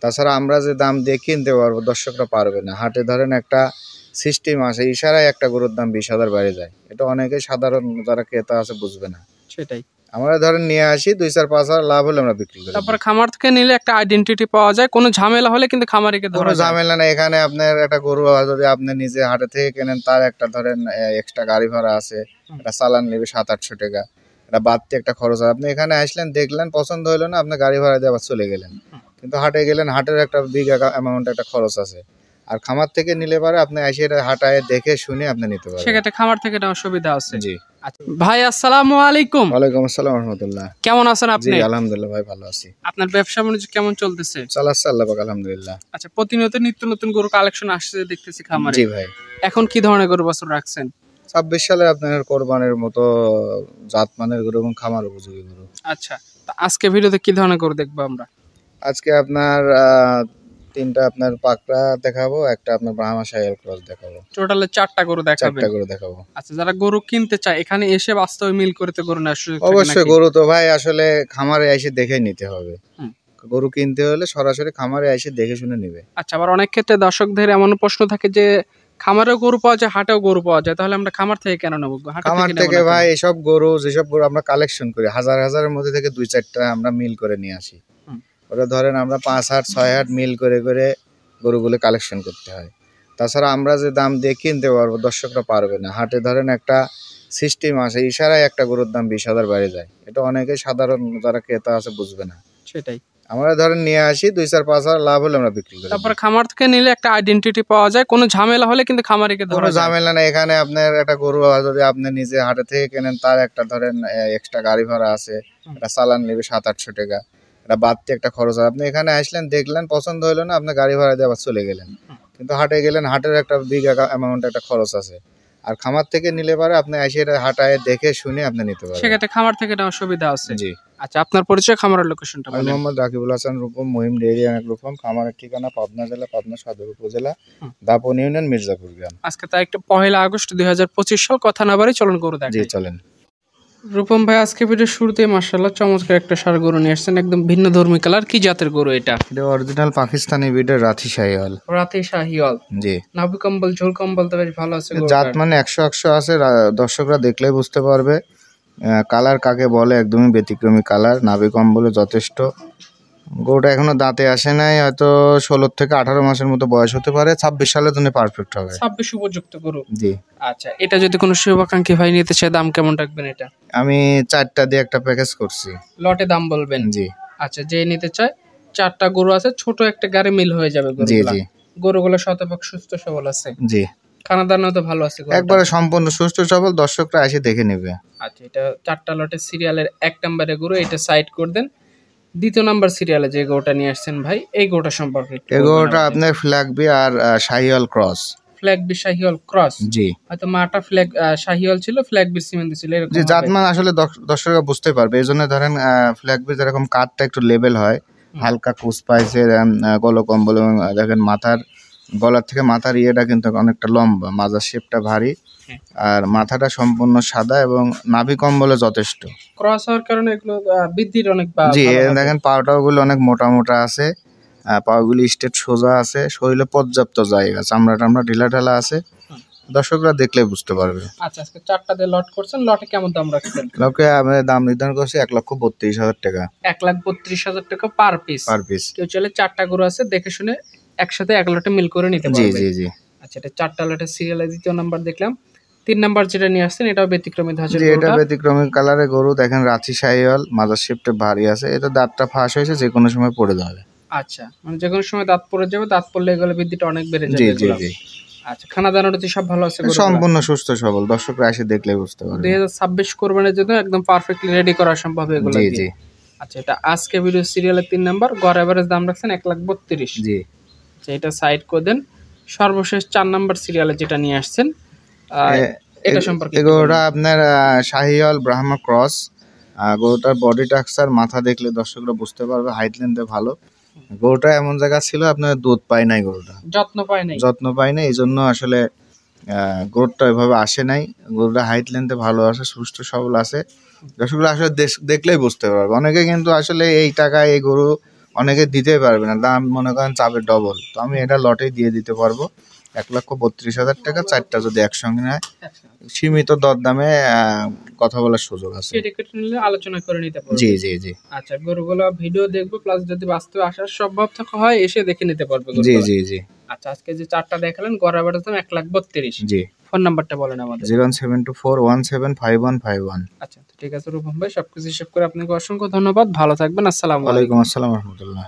তাছাড়া আমরা যে দাম দিয়ে কিনতে পারবো দর্শকরা পারবে না। হাটে ধরেন একটা সিস্টেম আছে, ইশারায় একটা গরুর দাম 20,000 বেড়ে যায়। এটা অনেকে সাধারণ যারা ক্রেতা আছে বুঝবে না। সেটাই আমরা ধরেন নিয়ে আসি 2-4-5,000 লাভ হলে আমরা বিক্রি করি। তারপর খামার থেকে নিলে একটা আইডেন্টিটি পাওয়া যায়, কোনো ঝামেলা হলে কিন্তু খামারিকে কোনো ধরা যায়। ঝামেলা না। এখানে আপনার একটা গরু যদি আপনি নিজে হাটে থেকে কেনেন, তার একটা ধরেন এক্সট্রা গাড়ি ভাড়া আছে, একটা চালান নেবে 700-800 টাকা, এটা বাড়তি একটা খরচ আছে। আপনি এখানে আসলেন, দেখলেন, পছন্দ হলো না, আপনি গাড়ি ভাড়া দিয়ে আবার চলে গেলেন। কিন্তু হাটে গেলেন, হাটের একটা বিগ অ্যামাউন্ট একটা খরচ আছে। আর খামার থেকে নিলে পারে আপনি এসে এটা হাটায় দেখে শুনে আপনি নিতে পারবেন। সেক্ষেত্রে খামার থেকে নেওয়ার সুবিধা আছে। জি ভাই আসসালামু আলাইকুম। ওয়ালাইকুম আসসালাম রাহমাতুল্লাহ। কেমন আছেন আপনি? জি আলহামদুলিল্লাহ ভাই, ভালো আছি। আপনার ব্যবসা বাণিজ্য কেমন চলতেছে? চালাচ্ছে আল্লাহ পাক আলহামদুলিল্লাহ। আচ্ছা, প্রতিনিয়ত নিত্য নতুন গরু কালেকশন আসছে দেখতেছি খামারে। জি ভাই। এখন কি ধরনের গরু বাছুর রাখছেন? 26 সালে আপনার কোরবানির মতো জাতমানের গরু এবং খামার উপযোগী গরু। আচ্ছা, তো আজকে ভিডিওতে কি ধরনের গরু দেখবো আমরা? আজকে আপনার তিনটা আপনার পাকড়া দেখাবো, একটা আপনার ব্রাহ্মা শাহিওয়াল ক্রস দেখাবো। টোটালে 4টা গরু দেখাবেন? 4টা গরু দেখাবো। আচ্ছা, যারা গরু কিনতে চায় এখানে এসে বাস্তবে মিল করতে গরু নেওয়ার সুযোগ থাকে অবশ্যই। নাকি? গরু তো ভাই আসলে খামারে এসে দেখে নিতে হবে। গরু কিনতে হলে সরাসরি খামারে এসে দেখে শুনে নেবে। আচ্ছা, আবার অনেক ক্ষেত্রে দর্শকদের এমন প্রশ্ন থাকে যে খামারেও গরু পাওয়া যায়, হাটেও গরু পাওয়া যায়, তাহলে আমরা খামার থেকে কেন নেবো? খামার থেকে ভাই এসব গরু, যেসব গরু আমরা কালেকশন করি, হাজারের মধ্যে থেকে 2-4টা আমরা মিল করে নিয়ে আসি। ওটা ধরেন আমরা 5 হাট 6 হাট মিল করে করে গরুগুলো কালেকশন করতে হয়। তাছাড়া আমরা যে দাম দিয়ে কিনতে পারবো দর্শকরা পারবে না। হাটে ধরেন একটা সিস্টেম আছে, ইশারায় একটা গরুর দাম 20,000 বেড়ে যায়। এটা অনেকে সাধারণ যারা ক্রেতা আছে বুঝবে না। সেটাই। আমরা ধরেন নিয়ে আসি 2-4-5,000 লাভ হলে আমরা বিক্রি করি। তারপর খামার থেকে নিলে একটা আইডেন্টিটি পাওয়া যায়, কোনো ঝামেলা হলে কিন্তু খামারিকে ধরা কোনো যায়। ঝামেলা না। এখানে আপনার একটা গরু যদি আপনি নিজে হাটে থেকে কেনেন, তার একটা ধরেন এক্সট্রা গাড়ি ভাড়া আছে, একটা চালান নেবে 700-800 টাকা, এটা বাড়তি একটা খরচ আছে। আপনি এখানে আসলেন, দেখলেন, পছন্দ হলো না, আপনি গাড়ি ভাড়া দিয়ে আবার চলে গেলেন। কিন্তু হাটে গেলেন, হাটের একটা বিগ অ্যামাউন্ট একটা খরচ আছে। আর খামার থেকে নিলে পারে আপনি এসে এটা হাটায় দেখে শুনে আপনি নিতে পারবেন। সেক্ষেত্রে খামার থেকে নেওয়ার সুবিধা আছে। জি। আচ্ছা, আপনার পরিচয়, খামারের লোকেশনটা আমি বলেন। Mohammad Rakibul Hasan Rupam, Mahim dairy and Rupam. খামারের ঠিকানা পাবনা জেলা, পাবনা সদর উপজেলা, দাপন ইউনিয়ন, মির্জাপুর গ্রাম। আজকে তাই একটা 1 আগস্ট 2025 সাল। কথা না বাড়ি চলুন গরু দেখাই। জি চলেন। রূপম ভাই, আজকে ভিডিও শুরুতেই মাশাআল্লাহ চমৎকার একটা ষাঁড় গরু নিয়ে আসছেন, একদম ভিন্ন ধর্মী কালার। কি জাতের গরু এটা? এটা অরিজিনাল পাকিস্তানি ব্রিডের রাথি শাহিওয়াল। রাতি শাহিওয়াল। জি। নাভি কম্বল, ঝোল কম্বল তো বেশ ভালো আছে। জাত মানে 100 আছে, দর্শকরা দেখলেই বুঝতে পারবে। কালার কাকে বলে, একদমই ব্যতিক্রমী কালার। নাভি কম্বলে যথেষ্ট। গরুটা এখনো দাঁতে আসে নাই, হয়তো 16 থেকে 18 মাসের মতো বয়স হতে পারে। 26 সালের জন্য পারফেক্ট হবে। 26 উপযুক্ত গরু। জি। আচ্ছা, এটা যদি কোনো শুভাকাঙ্ক্ষী ভাই নিতে চায়, দাম কেমন রাখবেন এটা? আমি 4টা দিয়ে একটা প্যাকেজ করছি। লটে দাম বলবেন? জি। আচ্ছা, যে নিতে চায়, 4টা গরু আছে, ছোট একটা গাড়ি মিল হয়ে যাবে জি গরুগুলা। জি। গরুগুলো শতভাগ সুস্থ সবল আছে। জি। খানা দানাও তো ভালো আছে গরুটা। একবারে সম্পূর্ণ সুস্থ সবল, দর্শকরা এসে দেখে নেবে। আচ্ছা, এটা 4টা লটের সিরিয়ালের 1 নম্বরে গরু, এটা সাইড করে দেন। 2য় নাম্বার সিরিয়ালে যে গরুটা নিয়ে আসছেন ভাই, এই গরুটা সম্পর্কে এই গরুটা আপনার ফ্ল্যাগবি আর শাহিওয়াল ক্রস। ফ্ল্যাগবি শাহিওয়াল ক্রস। জি। হয়তো মাটা ফ্ল্যাগ শাহিওয়াল ছিল, ফ্ল্যাগবি সিমেন্ট ছিল, এরকম। যে জাতমান আসলে দর্শকরা বুঝতে পারবে। এই জন্য ধরেন ফ্ল্যাগবি যেরকম কাঠটা একটু লেভেল হয়, হালকা কুচপাইছে, গলকম্বল, এবং দেখেন মাথার, গলার থেকে মাথার ইয়েটা কিন্তু অনেকটা লম্বা, মাজার শেপটা ভারী, আর মাথাটা সম্পূর্ণ সাদা, এবং নাভি কম্বলে যথেষ্ট। ক্রস হওয়ার কারণে এগুলো বৃদ্ধির অনেক। জি, দেখেন পাউটাগুলো অনেক মোটা মোটা আছে, পাগুলি স্ট্রেট সোজা আছে, শরীরে পর্যাপ্ত জায়গা, চামড়া টামড়া ঢিলা ঢালা আছে, দর্শকরা দেখলে বুঝতে পারবে। আচ্ছা, আজকে 4টা দিয়ে লট করছেন, লটে কেমন দাম রাখছেন? লটে আমি দাম নির্ধারণ করছি 1,32,000 টাকা। 1,32,000 টাকা পার পিস। Per piece. কেউ চাইলে 4টা গরু আছে, দেখে শুনে একসাথে 1 লটে মিল করে নিতে জি পারবে। জি জি। আচ্ছা, এটা 4টা লটের সিরিয়ালে 2য় নাম্বার দেখলাম। 3 নাম্বার যেটা নিয়ে আসছেন, এটাও ব্যতিক্রমী ধাঁচের জি, গরু। এটা ব্যতিক্রমী কালারের গরু। দেখেন রাথি শাহিওয়াল, মাজার শেপটা ভারী আছে, এটা দাঁতটা ফাঁস হয়েছে, যে কোনো সময় পড়ে যাবে। আচ্ছা, মানে যে কোনো সময় দাঁত পড়ে যাবে, দাঁত পড়লে এগুলো বৃদ্ধিটা অনেক বেড়ে যাবে। জি জি জি। আচ্ছা, খানা দানাটা তো সব ভালো আছে গরুগুলা? সম্পূর্ণ সুস্থ সবল, দর্শকরা এসে দেখলে বুঝতে পারবে। 2026 কোরবানির জন্য একদম পারফেক্টলি রেডি করা সম্ভব এগুলো। জি জি। আচ্ছা, এটা আজকে ভিডিও সিরিয়ালের 3 নাম্বার, গড় এভারেজ দাম রাখছেন 1,32,000। জি। আচ্ছা, এটা সাইড করে দেন। সর্বশেষ 4 নাম্বার সিরিয়ালে যেটা নিয়ে আসছেন, এটা সম্পর্কে গরুটা আপনার শাহিওয়াল ব্রাহ্মা ক্রস। গরুটার বডি স্ট্রাকচার, মাথা দেখলে দর্শকরা বুঝতে পারবে, হাইট লেন্থে ভালো। গরুটা এমন জায়গা ছিল আপনার দুধ পায় নাই, গরুটা যত্ন পায় নাই, এই জন্য আসলে গরুটা এভাবে আসে নাই। গরুটা হাইট লেন্থে ভালো আছে, সুস্থ সবল আছে, দর্শকরা আসলে দেখলেই বুঝতে পারবে। অনেকে কিন্তু আসলে এই টাকায় এই গরু অনেকে দিতে পারবে না, দাম মনে করেন চাবে ডবল, তো আমি এটা লটেই দিয়ে দিতে পারবো 1,32,000 টাকা, 4টা যদি একসঙ্গে নেয় আচ্ছা, সীমিত দরদামে কথা বলার সুযোগ আছে। সেটা কেটে নিলে আলোচনা করে নিতে পারবে। জি জি জি আচ্ছা, গরুগুলো ভিডিও দেখবো, প্লাস যদি বাস্তবে আসার সম্ভব থাকে হয় এসে দেখে নিতে পারবে জি গরুগুলো। জি জি আচ্ছা, আজকে যে 4টা দেখালেন গড় আবারের দাম 1,32,000। জি। ফোন নাম্বারটা বলেন আমাদের। 07241755151। আচ্ছা, ঠিক আছে রূপম ভাই, সবকিছু হিসাব করে আপনাকে অসংখ্য ধন্যবাদ, ভালো থাকবেন, আসসালামু আলাইকুম। ওয়ালাইকুম আসসালাম রহমতুল্লাহ।